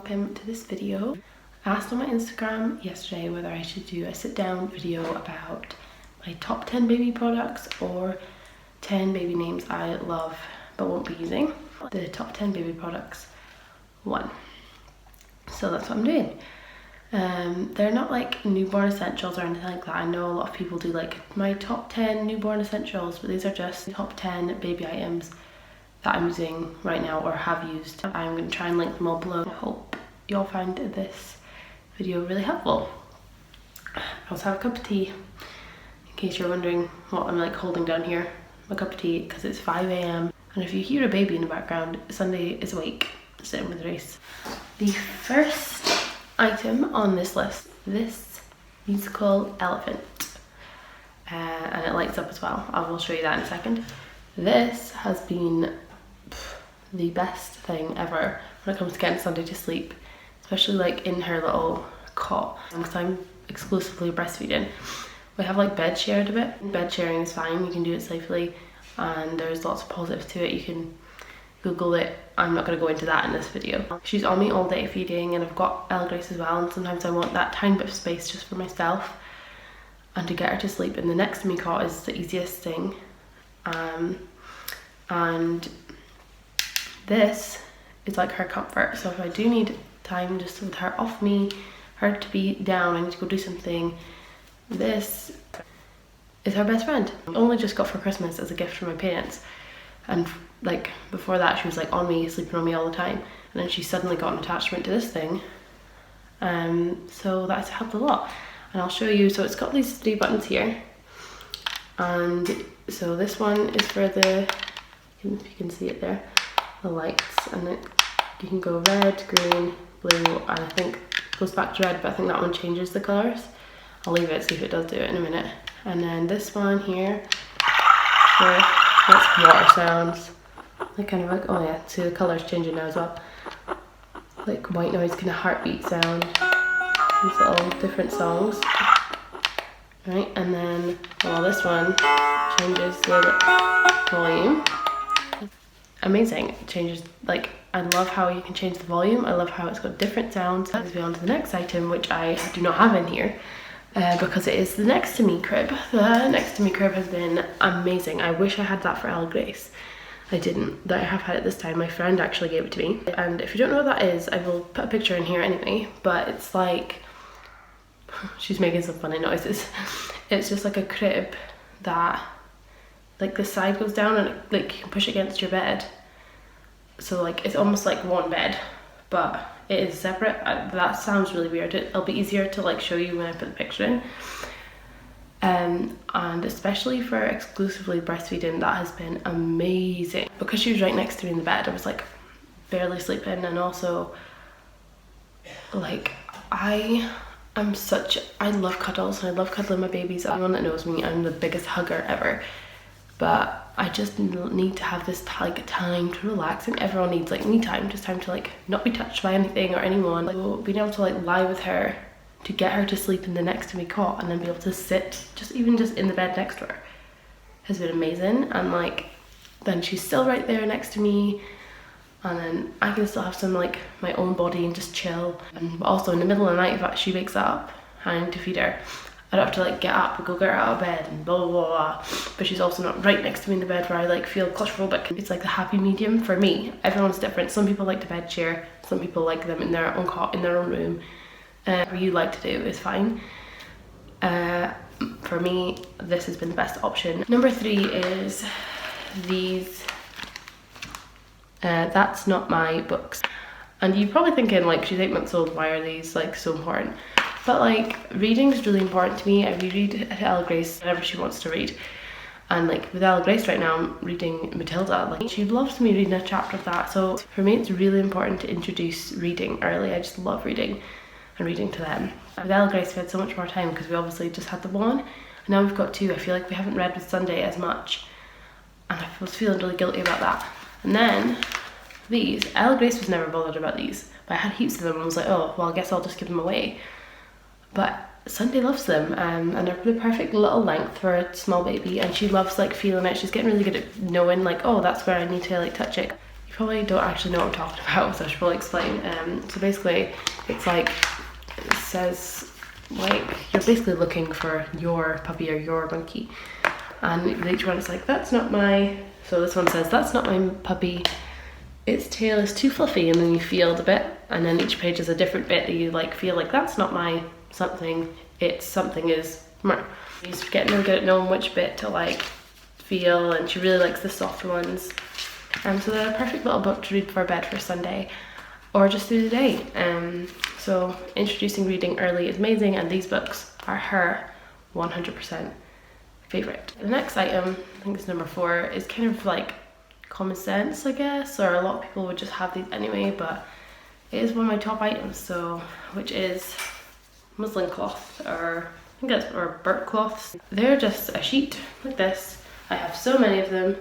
welcome to this video. I asked on my Instagram yesterday whether I should do a sit down video about my top 10 baby products or 10 baby names I love but won't be using. The top 10 baby products 1. So that's what I'm doing. They're not like newborn essentials or anything like that. I know a lot of people do like my top 10 newborn essentials, but these are just top 10 baby items that I'm using right now or have used. I'm going to try and link them all below. I hope you all find this video really helpful. I also have a cup of tea, in case you're wondering what I'm like holding down here. My cup of tea, because it's 5 a.m. and if you hear a baby in the background, Sunday is awake, sitting with Grace. The first item on this list, this musical elephant, and it lights up as well. I will show you that in a second. This has been the best thing ever when it comes to getting Sunday to sleep, especially like in her little cot, because I'm exclusively breastfeeding. We have like bed shared a bit. Bed sharing is fine, you can do it safely, and there's lots of positives to it. You can Google it. I'm not going to go into that in this video. She's on me all day feeding, and I've got Grace as well, and sometimes I want that tiny bit of space just for myself and to get her to sleep, and the next to me cot is the easiest thing. And this is like her comfort, so if I do need time just with her off me, her to be down, I need to go do something, this is her best friend. Only just got for Christmas as a gift from my parents, and like before that she was like on me, sleeping on me all the time, and then she suddenly got an attachment to this thing, so that's helped a lot. And I'll show you. So it's got these 3 buttons here, and so this one is for the, if you can see it there, the lights, and you can go red, green, blue, and I think it goes back to red, but I think that one changes the colours. I'll leave it, see if it does do it in a minute. And then this one here, that's water sounds. Like kind of like, oh yeah, see the colours changing now as well. Like white noise, kind of heartbeat sound. These little different songs. Right, and then, well, this one changes the volume. Amazing, it changes, like, I love how you can change the volume. I love how it's got different sounds. Let's move on to the next item, which I do not have in here, because it is the next to me crib. The next to me crib has been amazing. I wish I had that for Grace. I didn't, that I have had it this time. My friend actually gave it to me, and if you don't know what that is, I will put a picture in here anyway, but it's like, she's making some funny noises. It's just like a crib that like the side goes down and like you can push against your bed, so like it's almost like one bed, but it is separate. That sounds really weird. It'll be easier to like show you when I put the picture in. And especially for exclusively breastfeeding, that has been amazing, because she was right next to me in the bed. I was like barely sleeping, and also like I love cuddles, and I love cuddling my babies. Anyone that knows me, I'm the biggest hugger ever, but I just need to have this like time to relax, and everyone needs like me time, just time to like not be touched by anything or anyone. So being able to like lie with her, to get her to sleep in the next to me cot, and then be able to sit even just in the bed next to her has been amazing. And like then she's still right there next to me, and then I can still have some like my own body and just chill. And also in the middle of the night, if she wakes up, I need to feed her, I don't have to like get up and go get her out of bed and blah blah blah. But she's also not right next to me in the bed where I like feel claustrophobic. It's like the happy medium for me. Everyone's different. Some people like to bed share, some people like them in their own cot, in their own room. Whatever you like to do is fine. For me, this has been the best option. Number 3 is these That's Not My books. And you're probably thinking like, she's 8 months old, why are these like so important? But like reading is really important to me. I reread to Grace whenever she wants to read. And like with Grace right now, I'm reading Matilda. Like she loves me reading a chapter of that. So for me, it's really important to introduce reading early. I just love reading and reading to them. With Grace, we had so much more time because we obviously just had the one, and now we've got 2. I feel like we haven't read with Sunday as much, and I was feeling really guilty about that. And then these, Grace was never bothered about these, but I had heaps of them and was like, oh well, I guess I'll just give them away. But Sunday loves them, and they're the perfect little length for a small baby, and she loves like feeling it. She's getting really good at knowing like, oh, that's where I need to like touch it. probably don't actually know what I'm talking about, so I should probably explain. So basically it's like, it says like you're basically looking for your puppy or your monkey, and with each one it's like, that's not my, so this one says, that's not my puppy, its tail is too fluffy, and then you feel the bit, and then each page is a different bit that you like feel like, that's not my something, it's something is more. She's getting really good at knowing which bit to like feel, and she really likes the soft ones. So they're a perfect little book to read before bed for Sunday or just through the day. So introducing reading early is amazing, and these books are her 100% favourite. The next item, I think it's number 4, is kind of like common sense, I guess, or a lot of people would just have these anyway, but it is one of my top items, so, which is muslin cloth, or I think that's, or burnt cloths. They're just a sheet like this. I have so many of them.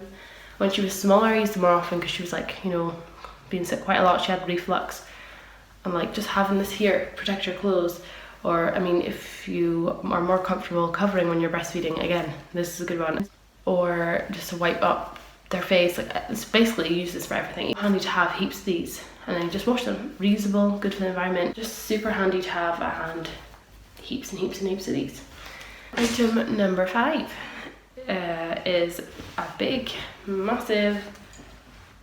When she was smaller, I used them more often because she was like, you know, being sick quite a lot. She had reflux, and like just having this here protect your clothes. Or I mean, if you are more comfortable covering when you're breastfeeding, again, this is a good one. Or just to wipe up their face, like it's basically use this for everything. Handy to have heaps of these, and then you just wash them. Reusable, good for the environment, just super handy to have at hand. Heaps and heaps and heaps of these. Item number 5 is a big, massive,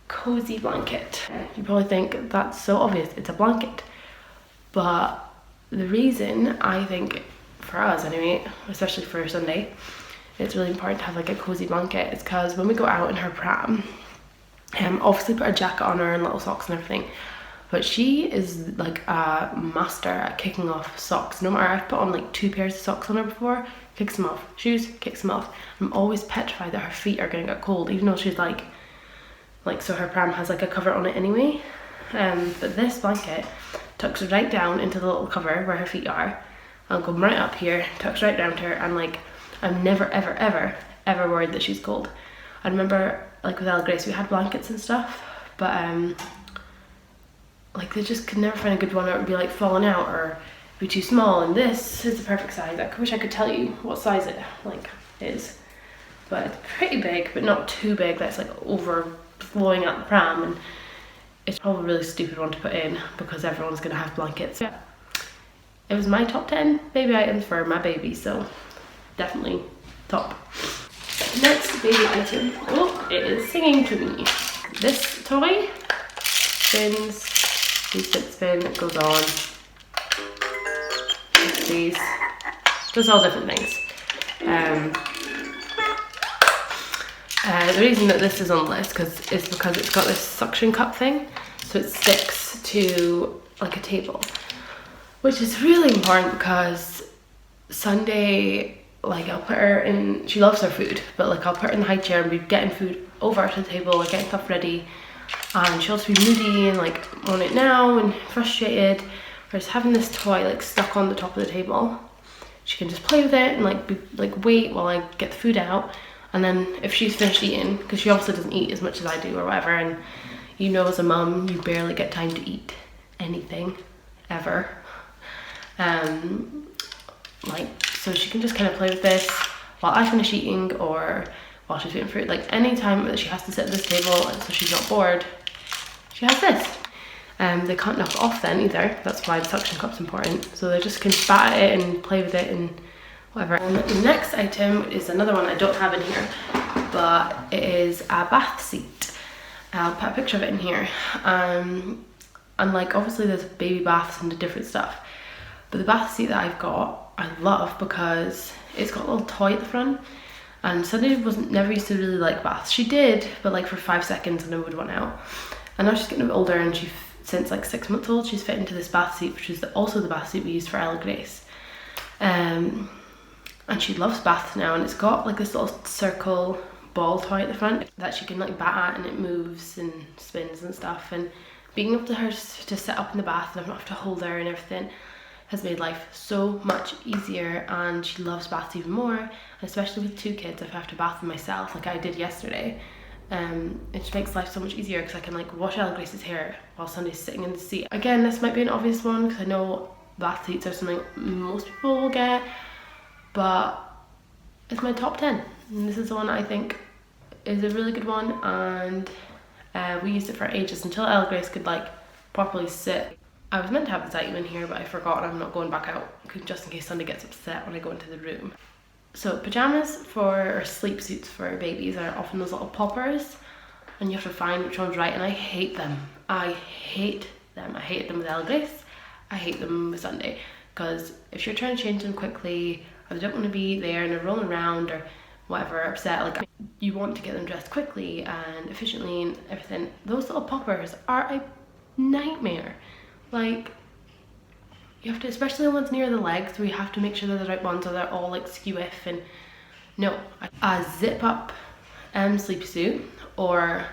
cozy blanket. You probably think that's so obvious, it's a blanket. But the reason I think, for us anyway, especially for Sunday, it's really important to have like a cozy blanket is because when we go out in her pram, obviously put a jacket on her and little socks and everything, but she is like a master at kicking off socks. No matter, I've put on like 2 pairs of socks on her before, kicks them off. Shoes, kicks them off. I'm always petrified that her feet are gonna get cold, even though she's like so her pram has like a cover on it anyway. But this blanket tucks right down into the little cover where her feet are. I'll go right up here, tucks right down to her, and like I'm never ever ever ever worried that she's cold. I remember like with Ella Grace we had blankets and stuff, but like they just could never find a good one, or it would be like falling out or be too small, and this is the perfect size. I wish I could tell you what size it like is, but it's pretty big, but not too big that's like overflowing out the pram, and it's probably a really stupid one to put in because everyone's gonna have blankets. Yeah, it was my top 10 baby items for my baby, so definitely top. Next baby item, oh, it is singing to me. This toy spins, you spin, it goes on. These, just all different things. The reason that this is on the list is because it's got this suction cup thing, so it sticks to like a table, which is really important because Sunday, like I'll put her in, she loves her food, but like I'll put her in the high chair and be getting food over to the table, like getting stuff ready, and she'll just be moody and like on it now and frustrated. Whereas having this toy like stuck on the top of the table, she can just play with it and like wait while I get the food out, and then if she's finished eating, because she also doesn't eat as much as I do or whatever, and you know as a mum you barely get time to eat anything ever, like so she can just kind of play with this while I finish eating or while she's eating fruit. Like any time that she has to sit at this table and so she's not bored, she has this. They can't knock it off then either, that's why the suction cup's important, so they just can spat at it and play with it and whatever. The next item is another one I don't have in here, but it is a bath seat. I'll put a picture of it in here. And like obviously there's baby baths and different stuff, but the bath seat that I've got I love because it's got a little toy at the front, and Sunday never used to really like baths. She did, but like for 5 seconds and then would run out. And now she's getting a bit older, and since like 6 months old, she's fit into this bath seat, which is also the bath seat we used for Ella Grace. And she loves baths now, and it's got like this little circle ball toy at the front that she can like bat at, and it moves and spins and stuff. And being able to her to sit up in the bath and I don't have to hold her and everything has made life so much easier, and she loves baths even more. And especially with 2 kids, if I have to bath them myself like I did yesterday, it just makes life so much easier because I can like wash Ella Grace's hair while Sunday's sitting in the seat. Again, this might be an obvious one because I know bath seats are something most people will get, but it's my top 10, and this is the one I think is a really good one, and We used it for ages until Ella Grace could like properly sit. I was meant to have this item in here, but I forgot and I'm not going back out just in case Sunday gets upset when I go into the room. So pajamas or sleep suits for babies are often those little poppers, and you have to find which one's right, and I hate them. I hate them. I hate them with Ella Grace. I hate them with Sunday, because if you're trying to change them quickly, or they don't want to be there and they're rolling around or whatever, upset, like you want to get them dressed quickly and efficiently and everything, those little poppers are a nightmare. Like, you have to, especially the ones near the legs, where you have to make sure they're the right ones or they're all like skew-iff. And no, a zip up sleep suit or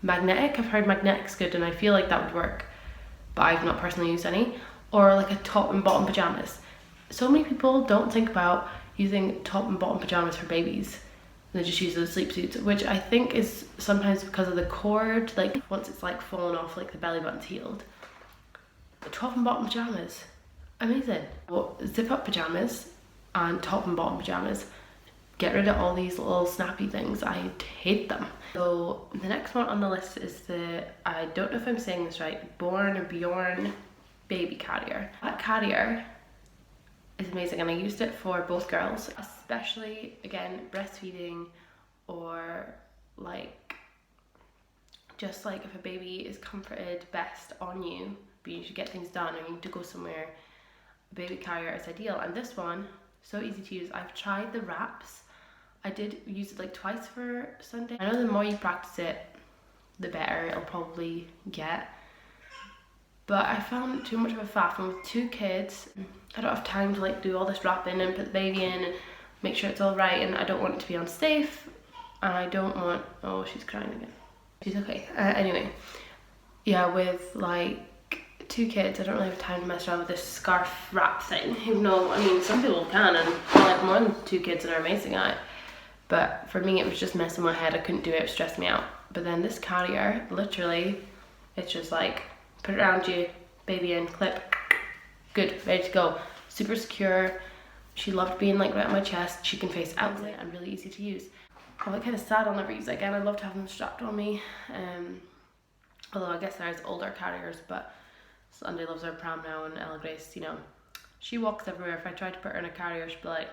magnetic. I've heard magnetic's good and I feel like that would work, but I've not personally used any. Or like a top and bottom pajamas. So many people don't think about using top and bottom pajamas for babies. They just use those sleep suits, which I think is sometimes because of the cord, like once it's like fallen off, like the belly button's healed. But top and bottom pajamas, amazing. Well, zip up pajamas and top and bottom pajamas. Get rid of all these little snappy things. I hate them. So the next one on the list is the, I don't know if I'm saying this right, Bjorn baby carrier. That carrier is amazing, and I used it for both girls, especially again breastfeeding, or like just like if a baby is comforted best on you but you should get things done or you need to go somewhere, a baby carrier is ideal. And this one, so easy to use. I've tried the wraps. I did use it like twice for Sunday. I know the more you practice it, the better it'll probably get, but I found it too much of a faff, and with 2 kids I don't have time to like do all this wrapping and put the baby in and make sure it's all right, and I don't want it to be unsafe, and I don't want, oh she's crying again, she's okay. Anyway, yeah, with like 2 kids I don't really have time to mess around with this scarf wrap thing, even though I mean some people can, and I like more than 2 kids and are amazing at it, but for me it was just messing my head. I couldn't do it, it stressed me out. But then this carrier, literally it's just like put it around you, baby in, clip, good, ready to go. Super secure. She loved being like right on my chest. She can face outlet and really easy to use. I'm like kind of sad I'll never use it again. I'd love to have them strapped on me. Although I guess there's older carriers, but Sunday loves her pram now, and Ella Grace, you know, she walks everywhere. If I tried to put her in a carrier, she'd be like,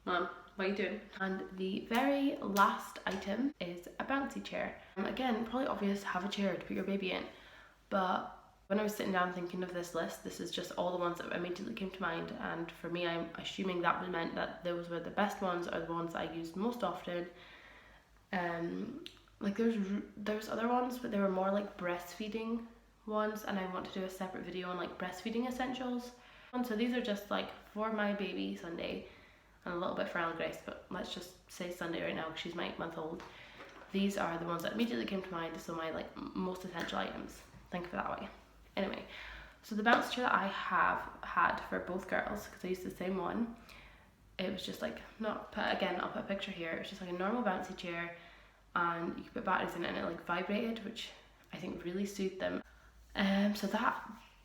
Mom, what are you doing? And the very last item is a bouncy chair. Again, probably obvious, have a chair to put your baby in, but when I was sitting down thinking of this list, this is just all the ones that immediately came to mind, and for me, I'm assuming that meant that those were the best ones, or the ones I used most often. Like there's other ones, but they were more like breastfeeding ones, and I want to do a separate video on like breastfeeding essentials. And so these are just like for my baby Sunday, and a little bit for Ella Grace, but let's just say Sunday right now because she's my 8-month-old. These are the ones that immediately came to mind, so my like most essential items. Think of it that way. Anyway, so the bounce chair that I have had for both girls, because I used the same one, it was just like, again, I'll put a picture here, it was just like a normal bouncy chair, and you could put batteries in it and it like vibrated, which I think really suited them. So that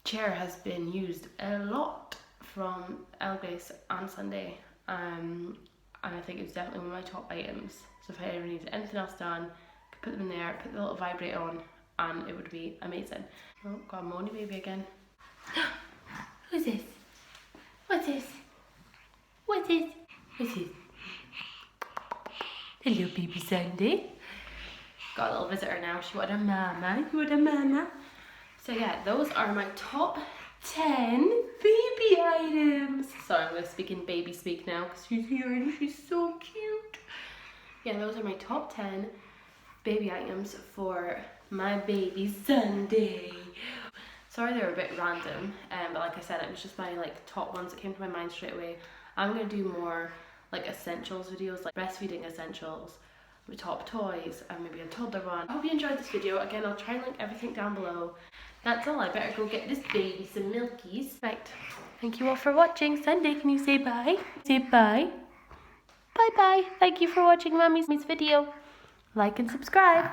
chair has been used a lot from Ella Grace and Sunday, and I think it's definitely one of my top items. So if I ever needed anything else done, I could put them in there, put the little vibrator on, and it would be amazing. Oh, got a moany baby again. Who's this? What's this? What's this? What's this? Hello, baby Sunday. Got a little visitor now. She wanted a mama. You want a mama? So yeah, those are my top 10 baby items. Sorry, I'm going to speak in baby speak now because she's here and she's so cute. Yeah, those are my top 10 baby items for my baby Sunday. Sorry they were a bit random, but like I said, it was just my like top ones that came to my mind straight away. I'm going to do more like essentials videos, like breastfeeding essentials, with top toys, and maybe a toddler one. I hope you enjoyed this video. Again, I'll try and link everything down below. That's all. I better go get this baby some milkies. Right, thank you all for watching. Sunday, can you say bye? Say bye. Bye bye. Thank you for watching Mommy's video. Like and subscribe.